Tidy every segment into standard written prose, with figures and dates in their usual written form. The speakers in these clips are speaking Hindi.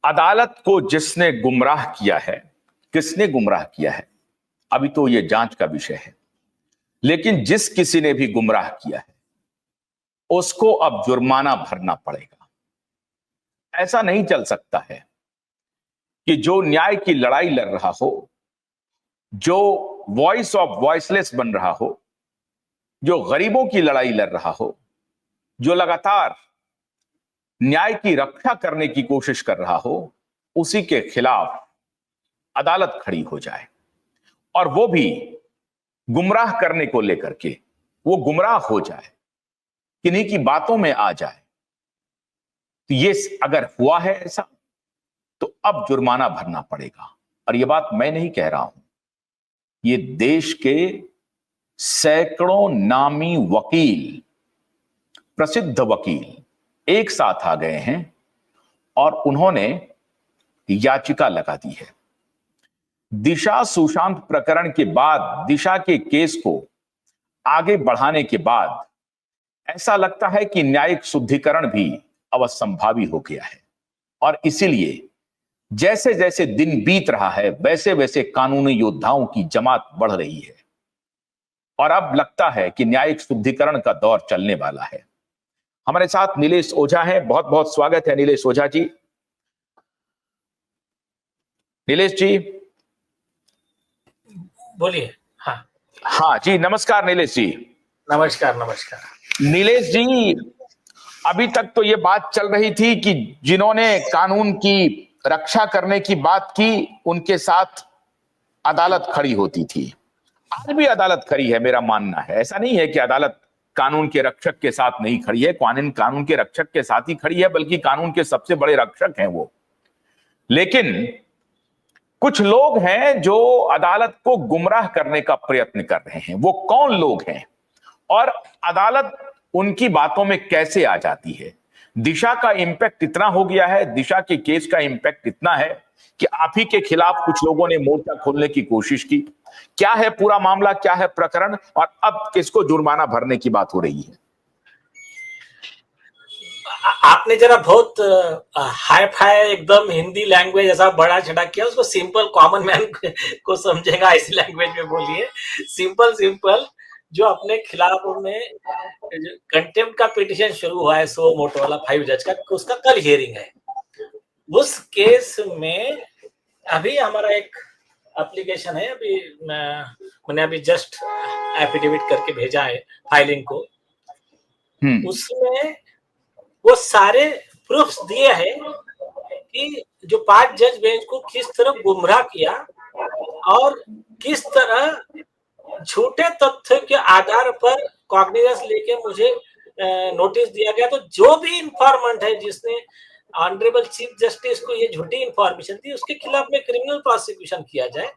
अदालत को जिसने गुमराह किया है, किसने गुमराह किया है, अभी तो यह जांच का विषय है। लेकिन जिस किसी ने भी गुमराह किया है उसको अब जुर्माना भरना पड़ेगा। ऐसा नहीं चल सकता है कि जो न्याय की लड़ाई लड़ रहा हो, जो वॉइस ऑफ वॉइसलेस बन रहा हो, जो गरीबों की लड़ाई लड़ रहा हो, जो लगातार न्याय की रक्षा करने की कोशिश कर रहा हो, उसी के खिलाफ अदालत खड़ी हो जाए और वो भी गुमराह करने को लेकर के वो गुमराह हो जाए, किन्हीं की बातों में आ जाए। तो ये अगर हुआ है ऐसा तो अब जुर्माना भरना पड़ेगा। और ये बात मैं नहीं कह रहा हूं, ये देश के सैकड़ों नामी वकील, प्रसिद्ध वकील एक साथ आ गए हैं और उन्होंने याचिका लगा दी है। दिशा सुशांत प्रकरण के बाद, दिशा के केस को आगे बढ़ाने के बाद ऐसा लगता है कि न्यायिक शुद्धिकरण भी अवश्यंभावी हो गया है। और इसीलिए जैसे जैसे दिन बीत रहा है वैसे वैसे कानूनी योद्धाओं की जमात बढ़ रही है और अब लगता है कि न्यायिक शुद्धिकरण का दौर चलने वाला है। हमारे साथ नीलेश ओझा हैं, बहुत बहुत स्वागत है नीलेश ओझा जी। नीलेश जी बोलिए। हाँ जी, नमस्कार नीलेश जी। नमस्कार नमस्कार। नीलेश जी, अभी तक तो ये बात चल रही थी कि जिन्होंने कानून की रक्षा करने की बात की उनके साथ अदालत खड़ी होती थी। आज भी अदालत खड़ी है, मेरा मानना है। ऐसा नहीं है कि अदालत कानून के रक्षक के साथ नहीं खड़ी है, कानून के रक्षक के साथ ही खड़ी है, बल्कि कानून के सबसे बड़े रक्षक हैं वो। लेकिन कुछ लोग हैं जो अदालत को गुमराह करने का प्रयत्न कर रहे हैं। वो कौन लोग हैं और अदालत उनकी बातों में कैसे आ जाती है? दिशा का इंपैक्ट इतना हो गया है, दिशा के केस का इंपैक्ट इतना है कि आप ही के खिलाफ कुछ लोगों ने मोर्चा खोलने की कोशिश की। क्या है पूरा मामला, क्या है प्रकरण, और अब किसको जुर्माना भरने की बात हो रही है? आपने जरा बहुत हाई फाई एकदम हिंदी लैंग्वेज ऐसा बड़ा चढ़ा किया, उसको सिंपल कॉमन मैन को समझेगा ऐसी लैंग्वेज में बोलिए। सिंपल सिंपल जो अपने खिलाफ में कंटेम्प्ट का पिटीशन शुरू हुआ है सो मोटो वाला 5 जज का, उसका कल हियरिंग है। उस केस में अभी हमारा एक एप्लीकेशन है, अभी मैंने अभी जस्ट एफिडेविट करके भेजा है फाइलिंग को। उसमें वो सारे प्रूफ्स दिए हैं कि जो 5 जज बेंच को किस तरह गुमराह किया और किस तरह झूठे तथ्य के आधार पर कॉग्निजेंस लेके मुझे नोटिस दिया गया। तो जो भी इंफॉर्मेंट है जिसने ऑनरेबल चीफ जस्टिस को ये झूठी इंफॉर्मेशन दी, उसके खिलाफ में क्रिमिनल प्रोसिक्यूशन किया जाए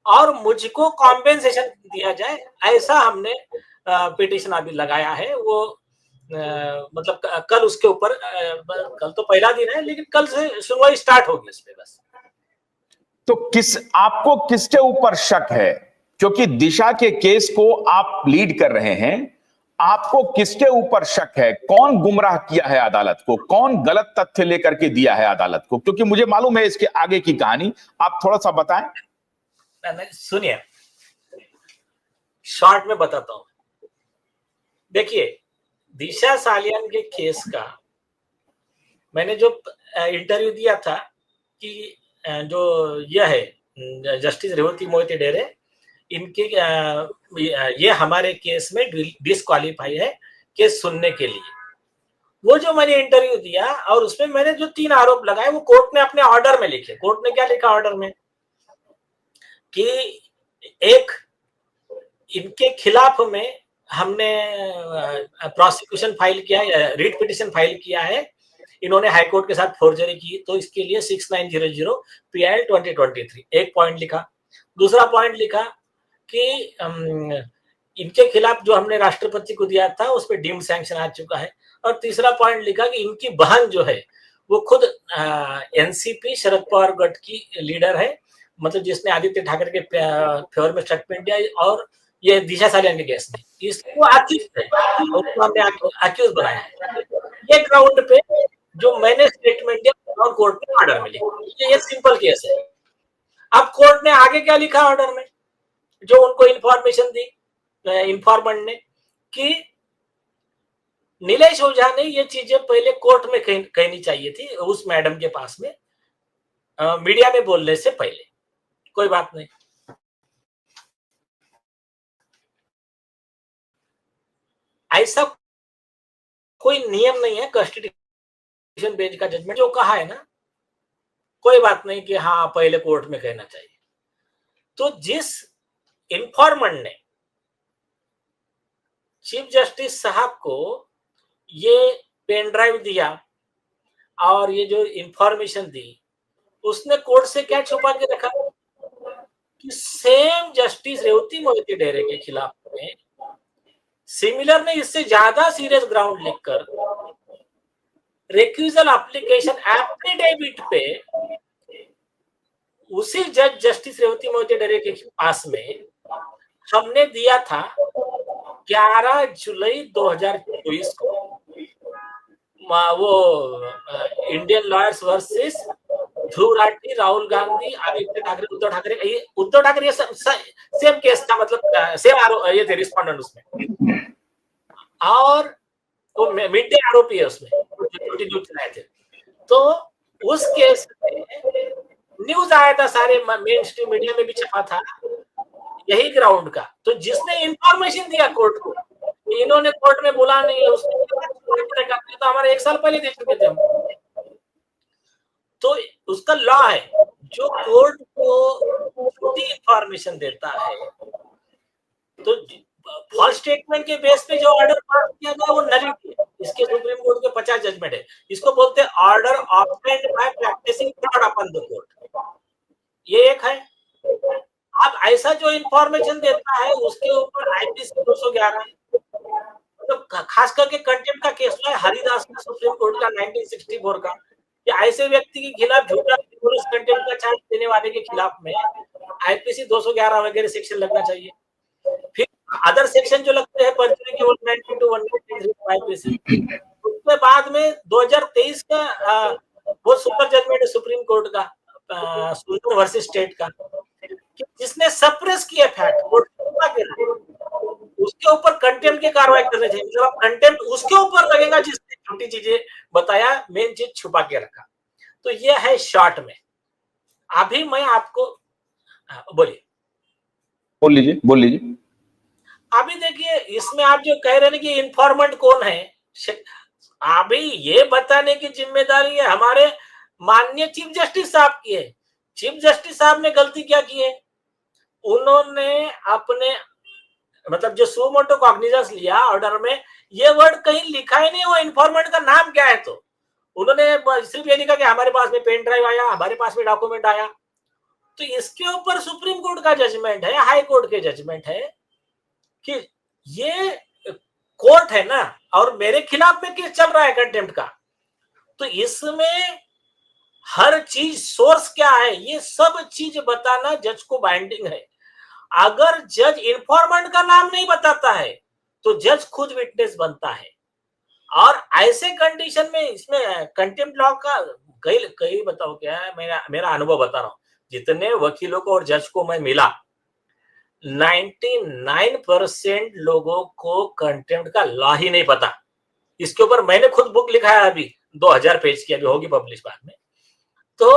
और मुझको कॉम्पेंसेशन दिया जाए, ऐसा हमने पिटीशन अभी लगाया है। वो मतलब कल उसके ऊपर, कल तो पहला दिन है लेकिन कल से सुनवाई स्टार्ट होगी इस पे। बस तो आपको किसके ऊपर शक है? क्योंकि दिशा के केस को आप लीड कर रहे हैं, आपको किसके ऊपर शक है? कौन गुमराह किया है अदालत को? कौन गलत तथ्य लेकर के दिया है अदालत को? क्योंकि मुझे मालूम है इसके आगे की कहानी, आप थोड़ा सा बताएं। सुनिए, शॉर्ट में बताता हूं। देखिए, दिशा सालियान के केस का मैंने जो इंटरव्यू दिया था कि जो यह है जस्टिस रेवती मोहिते डेरे, इनके ये हमारे केस में डिस्क्वालीफाई है केस सुनने के लिए। वो जो मैंने इंटरव्यू दिया और उसमें मैंने जो 3 आरोप लगाए वो कोर्ट ने अपने ऑर्डर में लिखे। कोर्ट ने क्या लिखा ऑर्डर में कि एक, इनके खिलाफ में हमने प्रोसिक्यूशन फाइल किया है, रीट पिटीशन फाइल किया है, इन्होंने हाईकोर्ट के साथ फोर्जरी की, तो इसके लिए 6900 PIL 2023 एक पॉइंट लिखा। दूसरा पॉइंट लिखा कि इनके खिलाफ जो हमने राष्ट्रपति को दिया था उस पर डीम्ड सैंक्शन आ चुका है। और तीसरा पॉइंट लिखा कि इनकी बहन जो है वो खुद एनसीपी शरद पवार गठ की लीडर है, मतलब जिसने आदित्य ठाकरे के फेवर में स्टेटमेंट दिया, और ये दिशा सालियान के केस में इसको हमने अक्यूज बनाया है। ये ग्राउंड पे जो मैंने स्टेटमेंट दिया और कोर्ट ने ऑर्डर में लिखा। ये सिंपल केस है। अब कोर्ट ने आगे क्या लिखा ऑर्डर में, जो उनको इंफॉर्मेशन दी इंफॉर्मेंट ने, कि नीलेश ओझा ने ये चीजें पहले कोर्ट में कहनी चाहिए थी उस मैडम के पास में, मीडिया में बोलने से पहले। कोई बात नहीं, ऐसा कोई नियम नहीं है कॉन्स्टिट्यूशन बेंच का जजमेंट जो कहा है ना, कोई बात नहीं कि हाँ पहले कोर्ट में कहना चाहिए। तो जिस इंफॉर्मेंट ने चीफ जस्टिस साहब को ये पेन ड्राइव दिया और ये जो इंफॉर्मेशन दी, उसने कोर्ट से क्या छुपा के रखा कि सेम जस्टिस रेवती मोहिते डेरे के खिलाफ में सिमिलर ने इससे ज्यादा सीरियस ग्राउंड लिखकर रिक्यूजल एप्लीकेशन एफिडेविट पे उसी जज जस्टिस रेवती मोहिते डेरे के पास में हमने दिया था 11 जुलाई 2024 को, वो Indian lawyers versus Dhruv Rathee, Rahul Gandhi, Aditya Thackeray, Uddhav Thackeray same case था, मतलब सेम ये थे रिस्पोंडेंट उसमें, और वो मिड डे आरोपी है उसमें, न्यूज चलाए थे। तो उस केस में न्यूज आया था, सारे मेन स्ट्रीम मीडिया में भी छपा था यही ग्राउंड का। तो जिसने इंफॉर्मेशन दिया कोर्ट को, इन्होंने कोर्ट में बोला नहीं है, उसने तो हमारे 1 साल पहले दे चुके थे हम। तो उसका लॉ है, जो कोर्ट को छोटी इंफॉर्मेशन देता है, तो फॉल्स स्टेटमेंट के बेस पे जो ऑर्डर पास किया गया वो नलिटी है। इसके सुप्रीम कोर्ट के 50 जजमेंट है। इसको बोलते हैं order obtained by practising fraud upon the court, ये एक है। अब ऐसा जो इंफॉर्मेशन देता है उसके ऊपर आईपीसी 211, मतलब खास करके कंटेम्प्ट का केस है हरिदास का, सुप्रीम कोर्ट का 1964 का, कि ऐसे व्यक्ति के खिलाफ झूठा पुलिस कंटेम्प्ट का चार्ज देने वाले के खिलाफ में आईपीसी 211 वगैरह सेक्शन लगना चाहिए। फिर अदर सेक्शन जो लगते हैं परजुरी के 192 193 आईपीसी। उसके बाद में 2023 का वो सुपर जजमेंट है सुप्रीम कोर्ट का, सुंदर वर्सेस स्टेट का, जिसने सप्रेस किया फैक्ट, उसके ऊपर कंटेम्प्ट की कार्रवाई करनी चाहिए। मतलब कंटेम्प्ट उसके ऊपर लगेगा जिसने छोटी चीजें बताया, मेन चीज छुपा के रखा। तो ये है शॉर्ट में। अभी मैं आपको बोलिए, बोल लीजिए। अभी देखिए, इसमें आप जो कह रहे हैं कि इन्फॉर्मेंट कौन है, अभी ये बताने की जिम्मेदारी है हमारे माननीय चीफ जस्टिस साहब की है। चीफ जस्टिस साहब ने गलती क्या की है, उन्होंने अपने मतलब जो सो मोटो कॉग्निजेंस लिया ऑर्डर में, ये वर्ड कहीं लिखा ही नहीं वो इन्फॉर्मेंट का नाम क्या है। तो उन्होंने सिर्फ ये लिखा कि हमारे पास में पेन ड्राइव आया, हमारे पास में डॉक्यूमेंट आया। तो इसके ऊपर सुप्रीम कोर्ट का जजमेंट है, हाई कोर्ट के जजमेंट है कि ये कोर्ट है ना, और मेरे खिलाफ में केस चल रहा है कंटेम्प्ट का, तो इसमें हर चीज सोर्स क्या है, ये सब चीज बताना जज को बाइंडिंग है। अगर जज इंफॉर्मेंट का नाम नहीं बताता है तो जज खुद विटनेस बनता है। और ऐसे कंडीशन में इसमें कंटेम्प्ट लॉ का कई बताओ क्या है, मेरा अनुभव बता रहा हूं, जितने वकीलों को और जज को मैं मिला, 99% लोगों को कंटेम्प्ट का लॉ ही नहीं पता। इसके ऊपर मैंने खुद बुक लिखा है, अभी 2000 पेज की, अभी होगी पब्लिश बाद में। तो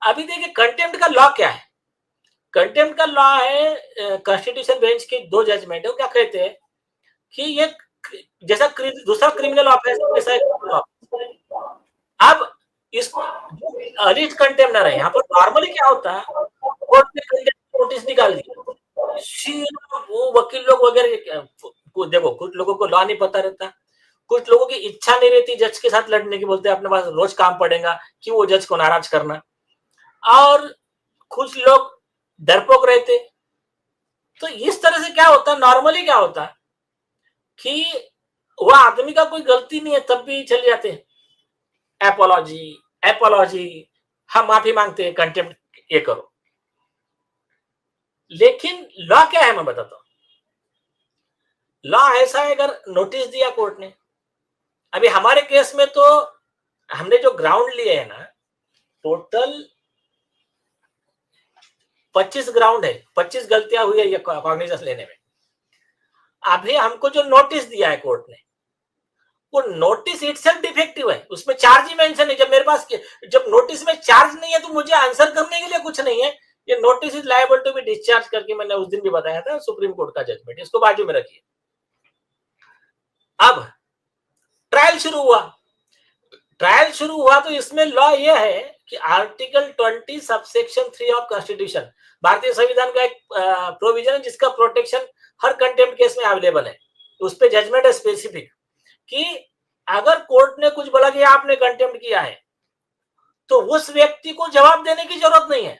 अभी देखिए कंटेम्प्ट का लॉ क्या है। कंटेम्प्ट का लॉ है, कॉन्स्टिट्यूशन बेंच के 2 जजमेंट है, वो क्या कहते हैं कि ये जैसा दूसरा क्रिमिनल ऑफेंस जैसा अब इस अलिज कंटेम्नर है, यहाँ पर नॉर्मली क्या होता है, कोर्ट ने कंटेम्प्ट नोटिस निकाल दिया, वो वकील लोग वगैरह, देखो कुछ लोगों को लॉ नहीं पता रहता, कुछ लोगों की इच्छा नहीं रहती जज के साथ लड़ने की, बोलते हैं अपने पास रोज काम पड़ेगा कि वो जज को नाराज करना, और कुछ लोग डरपोक रहते। तो इस तरह से क्या होता है, नॉर्मली क्या होता है कि वो आदमी का कोई गलती नहीं है तब भी चले जाते हैं, एपोलॉजी, हम माफी मांगते हैं, कंटेम्प्ट ये करो। लेकिन लॉ क्या है मैं बताता हूं। लॉ ऐसा है, अगर नोटिस दिया कोर्ट ने, अभी हमारे केस में तो हमने जो ग्राउंड लिए है ना, टोटल 25 ग्राउंड है, 25 गलतियां हुई है ये कॉग्निजेंस लेने में। अभी हमको जो नोटिस दिया है कोर्ट ने, वो नोटिस इटसेल्फ डिफेक्टिव है, उसमें चार्ज ही मेंशन है। जब मेरे पास जब नोटिस में चार्ज नहीं है तो मुझे आंसर करने के लिए कुछ नहीं है। ये notice is liable to be discharge करके मैंने उस दिन भी बताया था, सुप्रीम कोर्ट का जजमेंट, इसको बाजू में रखिए। अब ट्रायल शुरू हुआ। ट्रायल शुरू हुआ तो इसमें लॉ यह है कि आर्टिकल 20 सबसेक्शन 3 ऑफ कॉन्स्टिट्यूशन, भारतीय संविधान का एक प्रोविजन है जिसका प्रोटेक्शन हर कंटेम्प्ट केस में अवेलेबल है। उस पर जजमेंट है स्पेसिफिक कि अगर कोर्ट ने कुछ बोला कि आपने कंटेम्प्ट किया है तो उस व्यक्ति को जवाब देने की जरूरत नहीं है,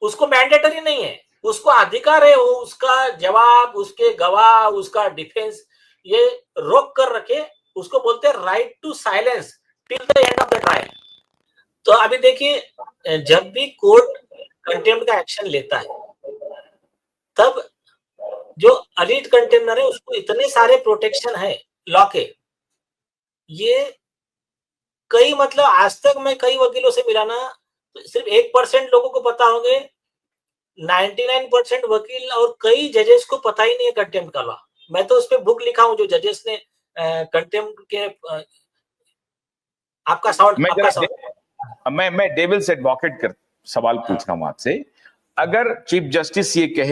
उसको मैंडेटरी नहीं है, उसको अधिकार है वो उसका जवाब, उसके गवाह, उसका डिफेंस ये रोक कर रखे, उसको बोलते हैं right to silence till the end of the trial. तो अभी देखिए, जब भी कोर्ट कंटेम्प्ट का एक्शन लेता है तब जो अलीट कंटेम्नर है उसको इतने सारे प्रोटेक्शन है लॉ के, ये कई मतलब आज तक मैं कई वकीलों से मिला ना, तो सिर्फ 1% लोगों को पता होंगे, 99% वकील और कई जजेस को पता ही नहीं है कंटेम्प्ट का लॉ। मैं तो उस पर बुक लिखा हूं जो जजेस ने कंटेम्प्ट के आपका साउंड मैं डेविल्स एडवोकेट कर सवाल पूछ रहा हूं आपसे। अगर चीफ जस्टिस ये कहे